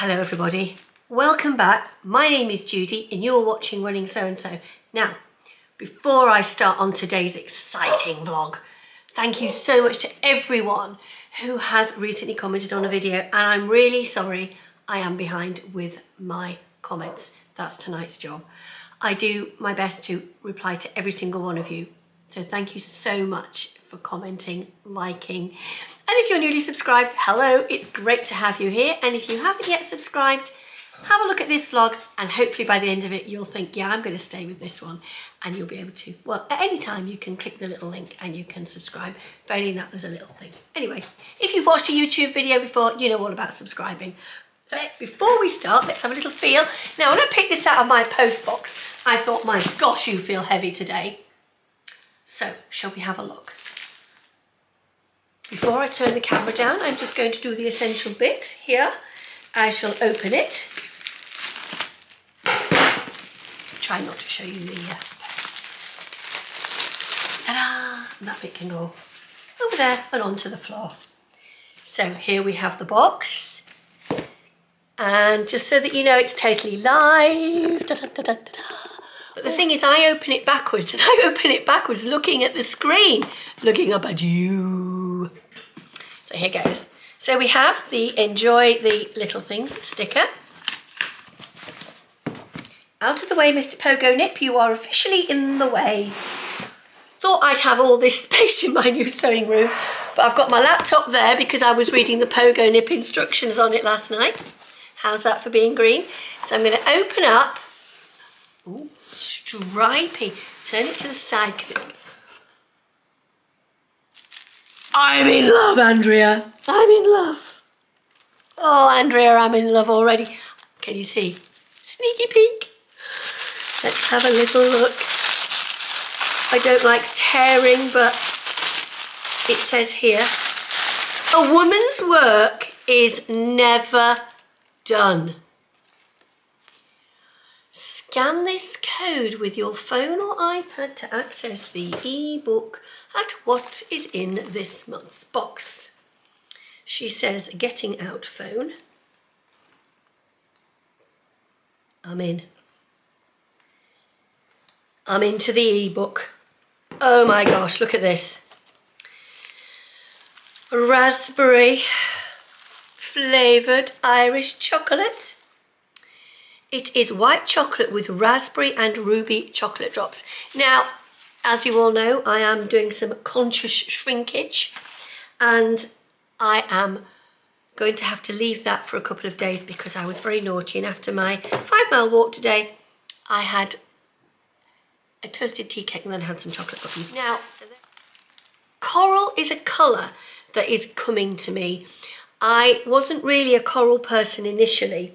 Hello everybody, welcome back. My name is Judy and you're watching Running So and So. Now, before I start on today's exciting vlog, thank you so much to everyone who has recently commented on a video, and I'm really sorry I am behind with my comments. That's tonight's job. I do my best to reply to every single one of you. So thank you so much for commenting, liking. And if you're newly subscribed, hello, it's great to have you here. And if you haven't yet subscribed, have a look at this vlog and hopefully by the end of it, you'll think, yeah, I'm going to stay with this one. And you'll be able to, well, at any time you can click the little link and you can subscribe. If only that was a little thing. Anyway, if you've watched a YouTube video before, you know all about subscribing. So before we start, let's have a little feel. Now, when I picked this out of my post box, I thought, my gosh, you feel heavy today. So, shall we have a look? Before I turn the camera down, I'm just going to do the essential bit here. I shall open it. Try not to show you the... ta-da! That bit can go over there and onto the floor. So here we have the box. And just so that you know, it's totally live. Da, da, da, da, da, da. But the thing is, I open it backwards, and I open it backwards looking at the screen, looking up at you. So here goes. So we have the Enjoy the Little Things sticker. Out of the way, Mr. Pogo Nip, you are officially in the way. Thought I'd have all this space in my new sewing room, but I've got my laptop there because I was reading the Pogo Nip instructions on it last night. How's that for being green? So I'm going to open up. Ooh, stripy. Turn it to the side because it's... I'm in love, Andrea. I'm in love. Oh, Andrea, I'm in love already. Can you see? Sneaky peek. Let's have a little look. I don't like tearing, but it says here, a woman's work is never done. Scan this code with your phone or iPad to access the ebook at what is in this month's box. She says, getting out phone. I'm in. I'm into the ebook. Oh my gosh, look at this. Raspberry flavoured Irish chocolate. It is white chocolate with raspberry and ruby chocolate drops. Now, as you all know, I am doing some conscious shrinkage and I am going to have to leave that for a couple of days because I was very naughty, and after my 5-mile walk today, I had a toasted tea cake and then had some chocolate cookies. Now, coral is a colour that is coming to me. I wasn't really a coral person initially,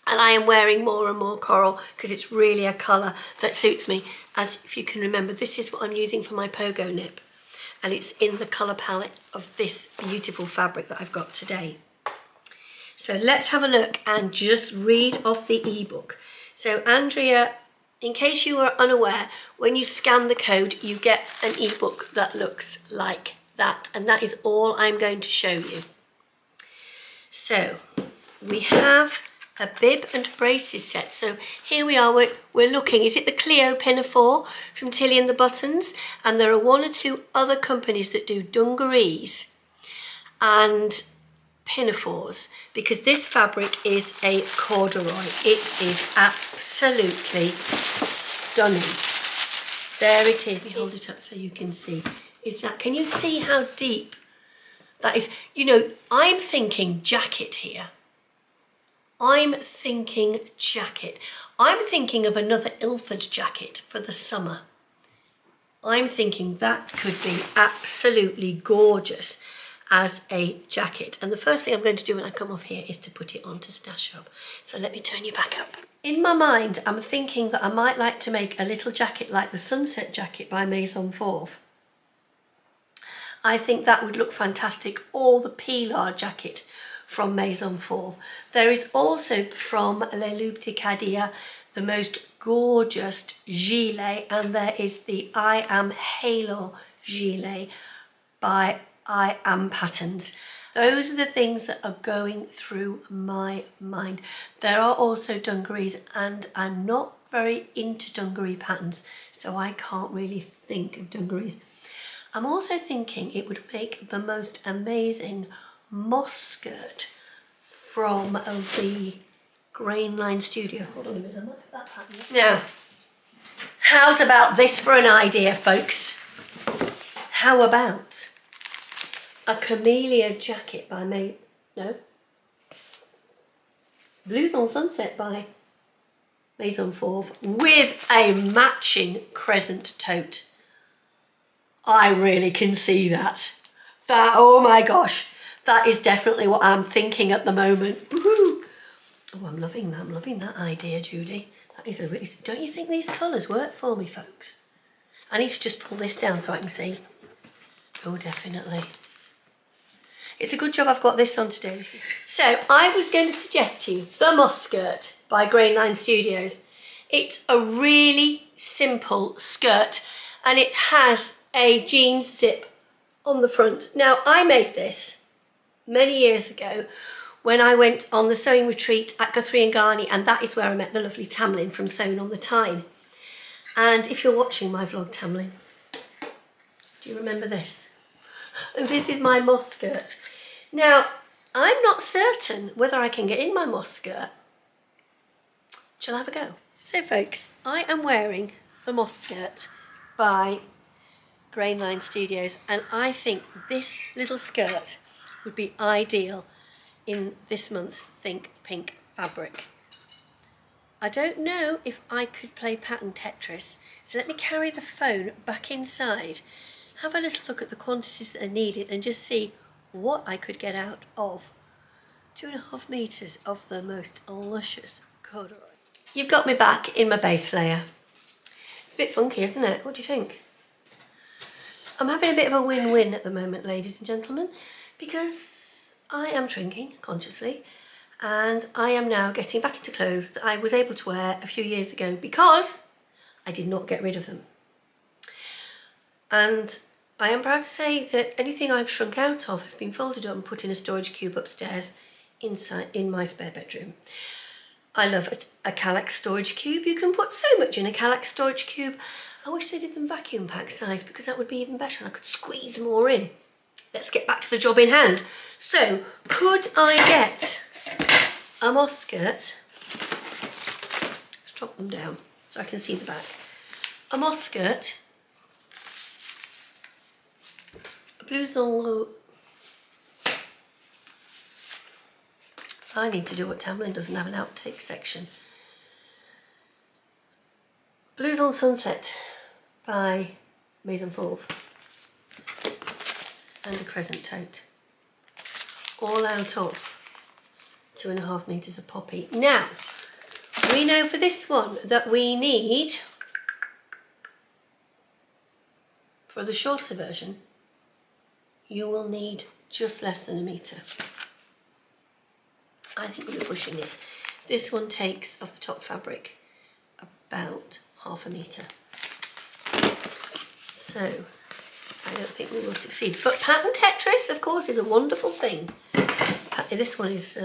and I am wearing more and more coral because it's really a colour that suits me. As if you can remember, this is what I'm using for my Pogo Nip, and it's in the colour palette of this beautiful fabric that I've got today. So let's have a look and just read off the ebook. So Andrea, in case you are unaware, when you scan the code, you get an ebook that looks like that, and that is all I'm going to show you. So we have a bib and braces set. So here we are, we're looking, is it the Clio Pinafore from Tilly and the Buttons? And there are one or two other companies that do dungarees and pinafores, because this fabric is a corduroy. It is absolutely stunning. There it is. Let me hold it up so you can see. Is that, can you see how deep that is? You know, I'm thinking jacket here. I'm thinking jacket. I'm thinking of another Ilford jacket for the summer. I'm thinking that could be absolutely gorgeous as a jacket. And the first thing I'm going to do when I come off here is to put it on to stash up. So let me turn you back up. In my mind, I'm thinking that I might like to make a little jacket like the Sunset jacket by Maison Forve. I think that would look fantastic, or the Pilar jacket from Maison Forve. There is also from Les Loupes de Cadia the most gorgeous gilet, and there is the I Am Halo gilet by I Am Patterns. Those are the things that are going through my mind. There are also dungarees, and I'm not very into dungaree patterns, so I can't really think of dungarees. I'm also thinking it would make the most amazing moss skirt from the Grainline Studio. Hold on a minute, I might have that pattern. Now, how's about this for an idea, folks? How about a camellia jacket by Blouson Sunset by Maison Fauve with a matching Crescent Tote. I really can see that. Oh my gosh, that is definitely what I'm thinking at the moment. Woohoo! Oh, I'm loving that idea, Judi. That is a really, don't you think these colours work for me, folks? I need to just pull this down so I can see. Oh, definitely. It's a good job I've got this on today. So I was going to suggest to you the Moss Skirt by Grainline Studios. It's a really simple skirt and it has a jeans zip on the front. Now I made this many years ago when I went on the sewing retreat at Guthrie and Garney, and that is where I met the lovely Tamlin from Sewn on the Tyne. And if you're watching my vlog, Tamlin, do you remember this? And this is my moss skirt. Now, I'm not certain whether I can get in my moss skirt. Shall I have a go? So folks, I am wearing the moss skirt by Grainline Studios, and I think this little skirt would be ideal in this month's Think Pink fabric. I don't know if I could play pattern Tetris, so let me carry the phone back inside, have a little look at the quantities that are needed and just see what I could get out of 2.5 meters of the most luscious corduroy. You've got me back in my base layer. It's a bit funky, isn't it? What do you think? I'm having a bit of a win-win at the moment, ladies and gentlemen, because I am shrinking consciously and I am now getting back into clothes that I was able to wear a few years ago because I did not get rid of them. And I am proud to say that anything I've shrunk out of has been folded up and put in a storage cube upstairs in my spare bedroom. I love a Kallax storage cube. You can put so much in a Kallax storage cube. I wish they did them vacuum pack size because that would be even better and I could squeeze more in. Let's get back to the job in hand. So, could I get a moss skirt? Let's drop them down so I can see the back. A moss skirt, a blouson. I need to do what Tamlin doesn't have an outtake section. Blouson Sunset by Maison Fauve and a Crescent Tote, all out of 2.5 meters of poppy. Now, we know for this one that we need, for the shorter version, you will need just less than 1 meter. I think we're pushing it. This one takes, of the top fabric, about 1/2 meter. So, I don't think we will succeed. But pattern Tetris, of course, is a wonderful thing. This one is,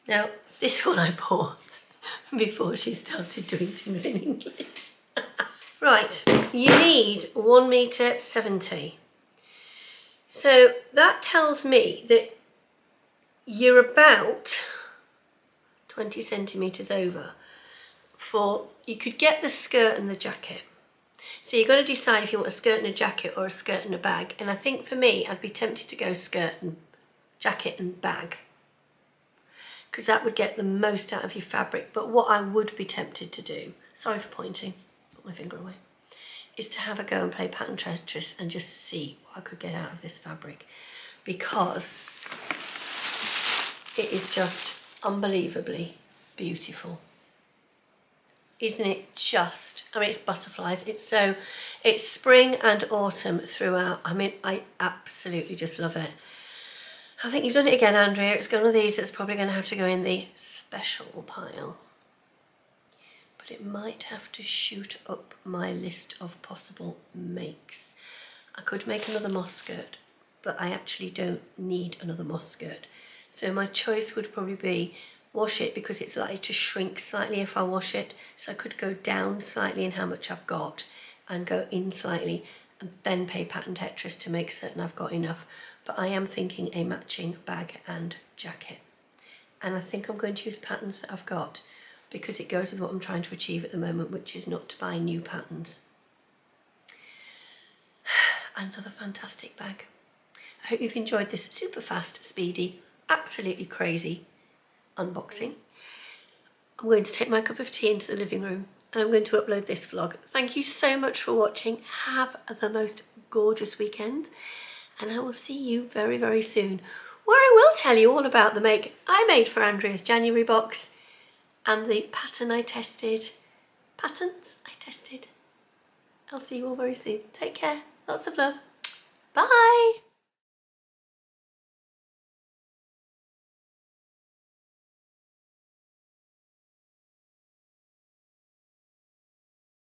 now, this one I bought before she started doing things in English. Right, you need 1.70 meters. So that tells me that you're about 20 centimetres over you could get the skirt and the jacket. So you've got to decide if you want a skirt and a jacket or a skirt and a bag. And I think for me, I'd be tempted to go skirt and jacket and bag, because that would get the most out of your fabric. But what I would be tempted to do, sorry for pointing, put my finger away, is to have a go and play pattern Tetris and just see what I could get out of this fabric, because it is just unbelievably beautiful. Isn't it just, I mean, it's butterflies. It's spring and autumn throughout. I mean, I absolutely just love it. I think you've done it again, Andrea. It's one of these that's probably going to have to go in the special pile. But it might have to shoot up my list of possible makes. I could make another moss skirt but I actually don't need another moss skirt. So my choice would probably be wash it, because it's likely to shrink slightly if I wash it. So I could go down slightly in how much I've got and go in slightly and then pay pattern Tetris to make certain I've got enough. But I am thinking a matching bag and jacket. And I think I'm going to use patterns that I've got, because it goes with what I'm trying to achieve at the moment, which is not to buy new patterns. Another fantastic bag. I hope you've enjoyed this super fast, speedy, absolutely crazy unboxing. I'm going to take my cup of tea into the living room and I'm going to upload this vlog. Thank you so much for watching. Have the most gorgeous weekend, and I will see you very, very soon, where I will tell you all about the make I made for Andrea's January box and the patterns I tested. I'll see you all very soon. Take care. Lots of love. Bye.